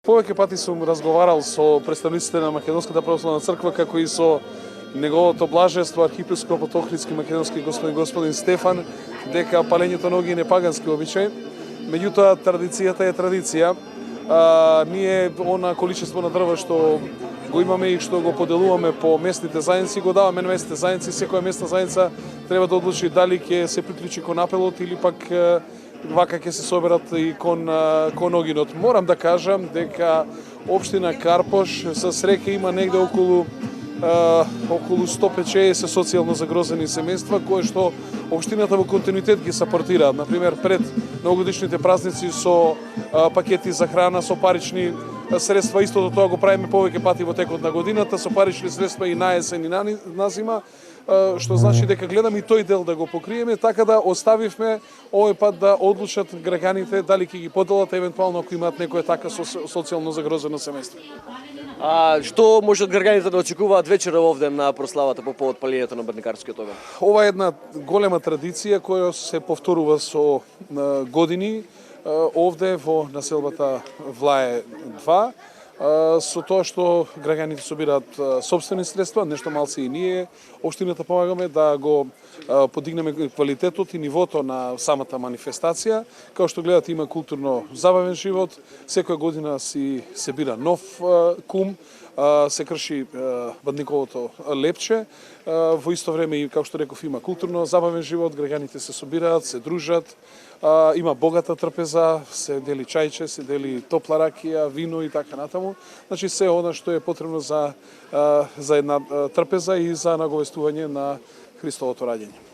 Повеќе пати сум разговарал со представниците на Македонската православна црква, како и со неговото блажество архиепископот Охридски македонски господин Стефан, дека палењето на огиен е пагански обичај. Меѓутоа, традицијата е традиција. Ние она количество на дрва што го имаме и што го поделуваме по местните заедници, го даваме на местните заедници. Секоја местна заедница треба да одлучи дали ќе се приклучи кон апелот или пак вака ќе се соберат и кон огинот. Морам да кажам дека општина Карпош со среќа има негде околу 150 социјално загрозени семејства, кои што општината во континуитет ги сапортираат. Например, пред новогодишните празници со пакети за храна, со парични средства. Истото тоа го правиме повеќе пати во текот на годината, со парични средства и на есен и на зима, што значи дека гледам и тој дел да го покриеме, така да оставивме овој пат да одлучат граѓаните дали ќе ги поделат, евентуално ако имаат некоја така социјално загрозено семејство. Што можат граѓаните да очекуваат вечера овде на прославата по повод палењето на Брникарскиот оган? Ова е една голема традиција која се повторува со години овде во населбата Влае 2, со тоа што граѓаните собираат сопствени средства, нешто малце и ние, општината помагаме да го подигнеме квалитетот и нивото на самата манифестација. Као што гледате, има културно-забавен живот, секоја година се бира нов кум, се крши Бадниковото лепче, во исто време и, како што реков, има културно-забавен живот, граѓаните се собираат, се дружат, има богата трпеза, се дели чајче, се дели топла ракија, вино и така натаму. Значи се она што е потребно за една трпеза и за наговестување на Христовото раѓање.